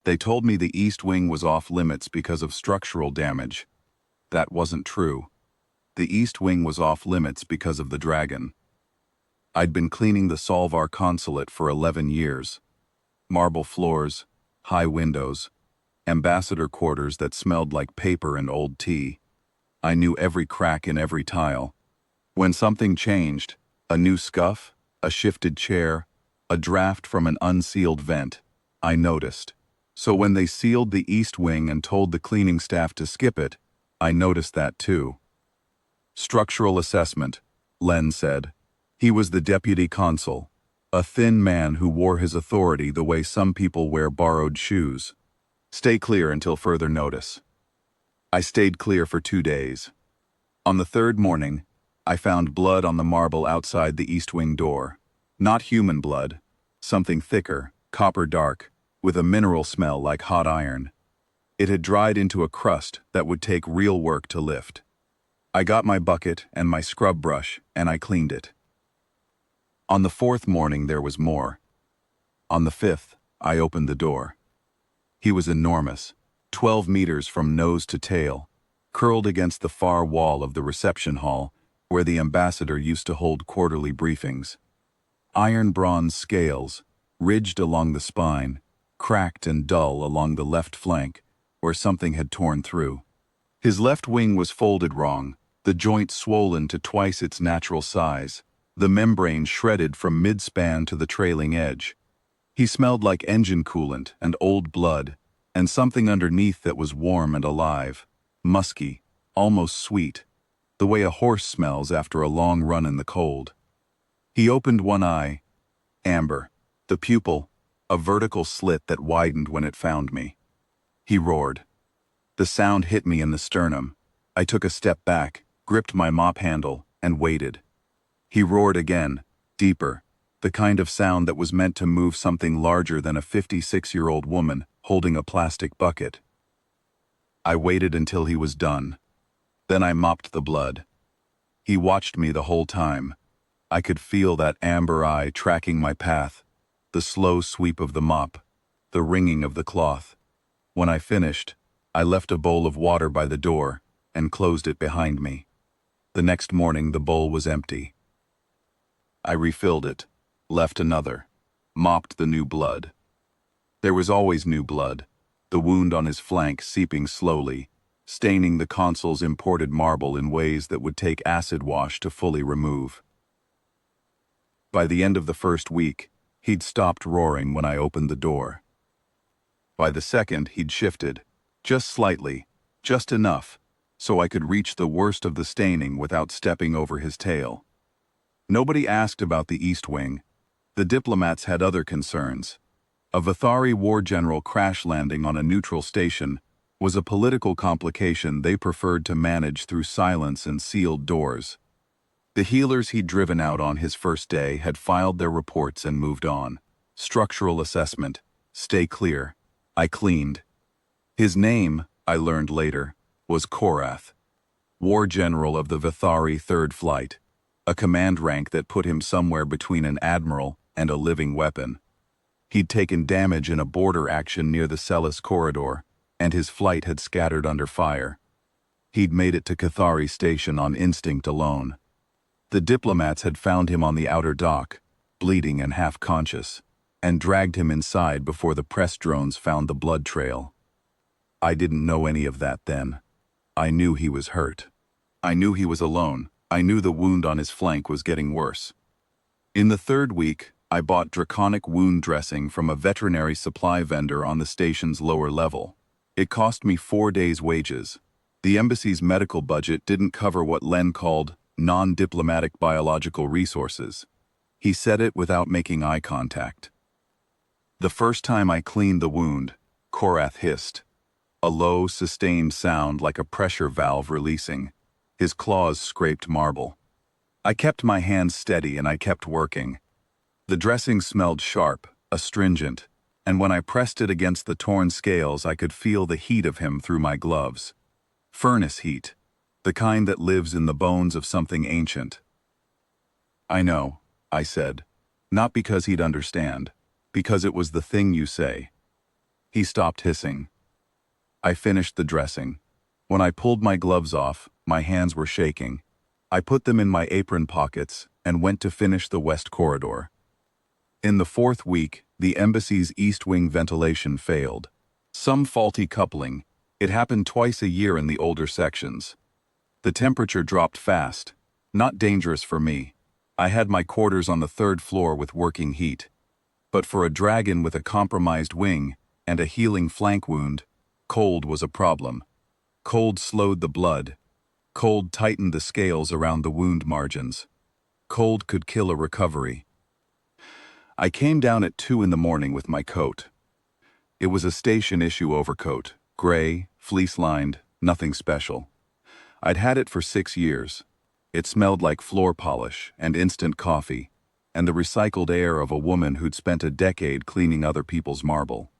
They told me the east wing was off limits because of structural damage. That wasn't true. The east wing was off limits because of the dragon. I'd been cleaning the Solvar consulate for 11 years. Marble floors, high windows, ambassador quarters that smelled like paper and old tea. I knew every crack in every tile. When something changed, a new scuff, a shifted chair, a draft from an unsealed vent, I noticed. So when they sealed the east wing and told the cleaning staff to skip it, I noticed that too. Structural assessment, Len said. He was the deputy consul, a thin man who wore his authority the way some people wear borrowed shoes. Stay clear until further notice. I stayed clear for 2 days. On the third morning, I found blood on the marble outside the east wing door. Not human blood, something thicker, copper dark, with a mineral smell like hot iron. It had dried into a crust that would take real work to lift. I got my bucket and my scrub brush, and I cleaned it. On the fourth morning there was more. On the fifth, I opened the door. He was enormous, 12 meters from nose to tail, curled against the far wall of the reception hall where the ambassador used to hold quarterly briefings. Iron bronze scales, ridged along the spine, cracked and dull along the left flank, where something had torn through. His left wing was folded wrong, the joint swollen to twice its natural size, the membrane shredded from mid-span to the trailing edge. He smelled like engine coolant and old blood, and something underneath that was warm and alive, musky, almost sweet, the way a horse smells after a long run in the cold. He opened one eye, amber, the pupil, a vertical slit that widened when it found me. He roared. The sound hit me in the sternum. I took a step back, gripped my mop handle, and waited. He roared again, deeper, the kind of sound that was meant to move something larger than a 56-year-old woman holding a plastic bucket. I waited until he was done. Then I mopped the blood. He watched me the whole time. I could feel that amber eye tracking my path, the slow sweep of the mop, the wringing of the cloth. When I finished, I left a bowl of water by the door and closed it behind me. The next morning the bowl was empty. I refilled it, left another, mopped the new blood. There was always new blood, the wound on his flank seeping slowly, staining the consul's imported marble in ways that would take acid wash to fully remove. By the end of the first week, he'd stopped roaring when I opened the door. By the second, he'd shifted, just slightly, just enough, so I could reach the worst of the staining without stepping over his tail. Nobody asked about the East Wing. The diplomats had other concerns. A Vathari war general crash landing on a neutral station was a political complication they preferred to manage through silence and sealed doors. The healers he'd driven out on his first day had filed their reports and moved on. Structural assessment. Stay clear. I cleaned. His name, I learned later, was Korath, war general of the Vathari Third Flight, a command rank that put him somewhere between an admiral and a living weapon. He'd taken damage in a border action near the Celis corridor, and his flight had scattered under fire. He'd made it to Cathari Station on instinct alone. The diplomats had found him on the outer dock, bleeding and half-conscious, and dragged him inside before the press drones found the blood trail. I didn't know any of that then. I knew he was hurt. I knew he was alone. I knew the wound on his flank was getting worse. In the third week, I bought draconic wound dressing from a veterinary supply vendor on the station's lower level. It cost me 4 days' wages. The embassy's medical budget didn't cover what Len called non-diplomatic biological resources. He said it without making eye contact. The first time I cleaned the wound, Korath hissed. A low, sustained sound like a pressure valve releasing. His claws scraped marble. I kept my hands steady and I kept working. The dressing smelled sharp, astringent, and when I pressed it against the torn scales I could feel the heat of him through my gloves. Furnace heat, the kind that lives in the bones of something ancient. I know, I said, not because he'd understand, because it was the thing you say. He stopped hissing. I finished the dressing. When I pulled my gloves off, my hands were shaking. I put them in my apron pockets and went to finish the west corridor. In the 4th week, the embassy's east wing ventilation failed. Some faulty coupling. It happened twice a year in the older sections. The temperature dropped fast. Not dangerous for me. I had my quarters on the 3rd floor with working heat. But for a dragon with a compromised wing and a healing flank wound, cold was a problem. Cold slowed the blood. Cold tightened the scales around the wound margins. Cold could kill a recovery. I came down at 2 in the morning with my coat. It was a station-issue overcoat, gray, fleece-lined, nothing special. I'd had it for 6 years. It smelled like floor polish and instant coffee, and the recycled air of a woman who'd spent a decade cleaning other people's marble.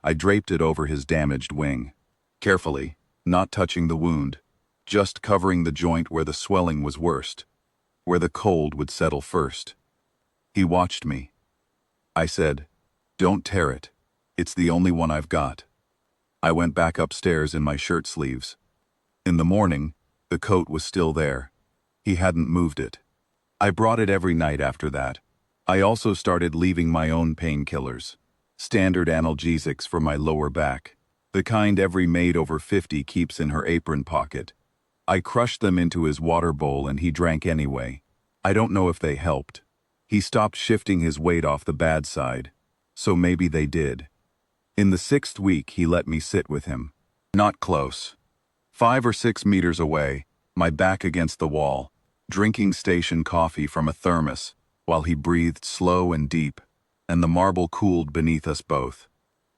I draped it over his damaged wing, carefully, not touching the wound, just covering the joint where the swelling was worst, where the cold would settle first. He watched me. I said, "Don't tear it. It's the only one I've got." I went back upstairs in my shirt sleeves. In the morning, the coat was still there. He hadn't moved it. I brought it every night after that. I also started leaving my own painkillers. Standard analgesics for my lower back. The kind every maid over 50 keeps in her apron pocket. I crushed them into his water bowl and he drank anyway. I don't know if they helped. He stopped shifting his weight off the bad side. So maybe they did. In the 6th week, he let me sit with him. Not close. 5 or 6 meters away, my back against the wall, drinking station coffee from a thermos, while he breathed slow and deep, and the marble cooled beneath us both.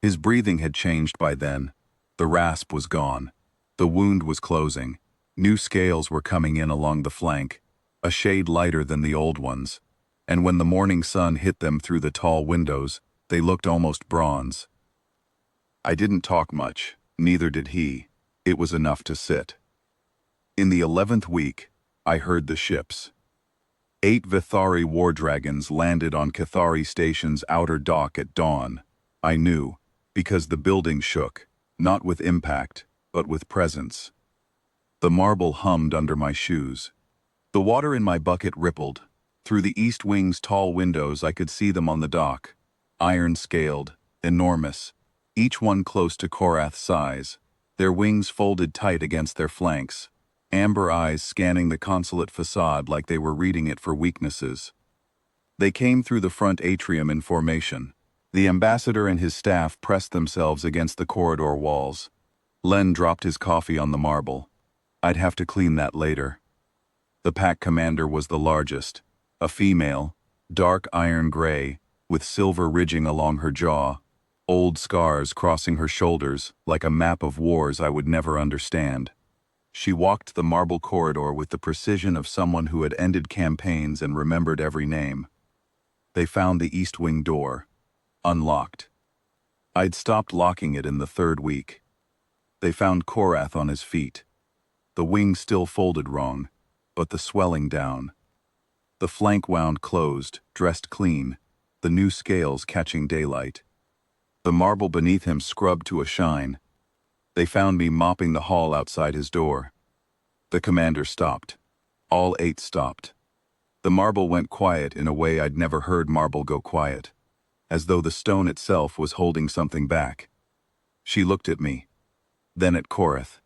His breathing had changed by then. The rasp was gone. The wound was closing. New scales were coming in along the flank, a shade lighter than the old ones. And when the morning sun hit them through the tall windows, they looked almost bronze. I didn't talk much, neither did he. It was enough to sit. In the 11th week, I heard the ships. 8 Vithari war dragons landed on Cathari Station's outer dock at dawn. I knew, because the building shook, not with impact, but with presence. The marble hummed under my shoes. The water in my bucket rippled. Through the east wing's tall windows I could see them on the dock, iron-scaled, enormous, each one close to Korath's size, their wings folded tight against their flanks, amber eyes scanning the consulate facade like they were reading it for weaknesses. They came through the front atrium in formation. The ambassador and his staff pressed themselves against the corridor walls. Len dropped his coffee on the marble. I'd have to clean that later. The pack commander was the largest. A female, dark iron gray, with silver ridging along her jaw, old scars crossing her shoulders like a map of wars I would never understand. She walked the marble corridor with the precision of someone who had ended campaigns and remembered every name. They found the east wing door, unlocked. I'd stopped locking it in the 3rd week. They found Korath on his feet. The wing still folded wrong, but the swelling down. The flank wound closed, dressed clean, the new scales catching daylight. The marble beneath him scrubbed to a shine. They found me mopping the hall outside his door. The commander stopped. All 8 stopped. The marble went quiet in a way I'd never heard marble go quiet, as though the stone itself was holding something back. She looked at me, then at Korath.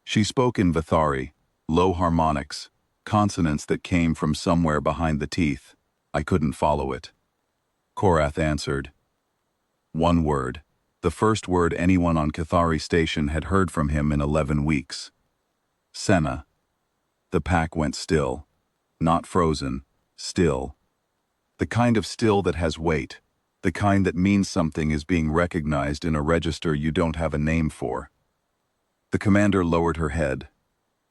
She spoke in Vithari, low harmonics, consonants that came from somewhere behind the teeth. I couldn't follow it. Korath answered. One word, the first word anyone on Cathari Station had heard from him in 11 weeks. Senna. The pack went still. Not frozen, still. The kind of still that has weight, the kind that means something is being recognized in a register you don't have a name for. The commander lowered her head.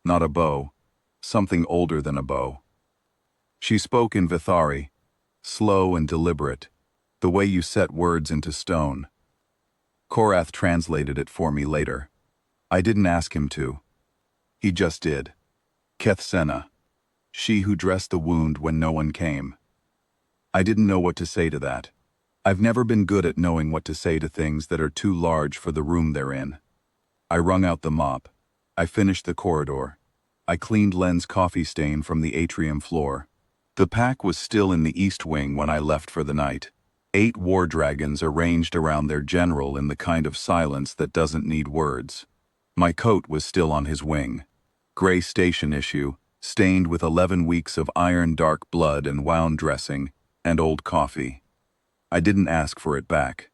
Not a bow. Something older than a bow. She spoke in Vithari, slow and deliberate, the way you set words into stone. Korath translated it for me later. I didn't ask him to. He just did. Kethsena, she who dressed the wound when no one came. I didn't know what to say to that. I've never been good at knowing what to say to things that are too large for the room they're in. I wrung out the mop. I finished the corridor. I cleaned Len's coffee stain from the atrium floor. The pack was still in the East Wing when I left for the night. 8 war dragons arranged around their general in the kind of silence that doesn't need words. My coat was still on his wing. Gray station issue, stained with 11 weeks of iron dark blood and wound dressing, and old coffee. I didn't ask for it back.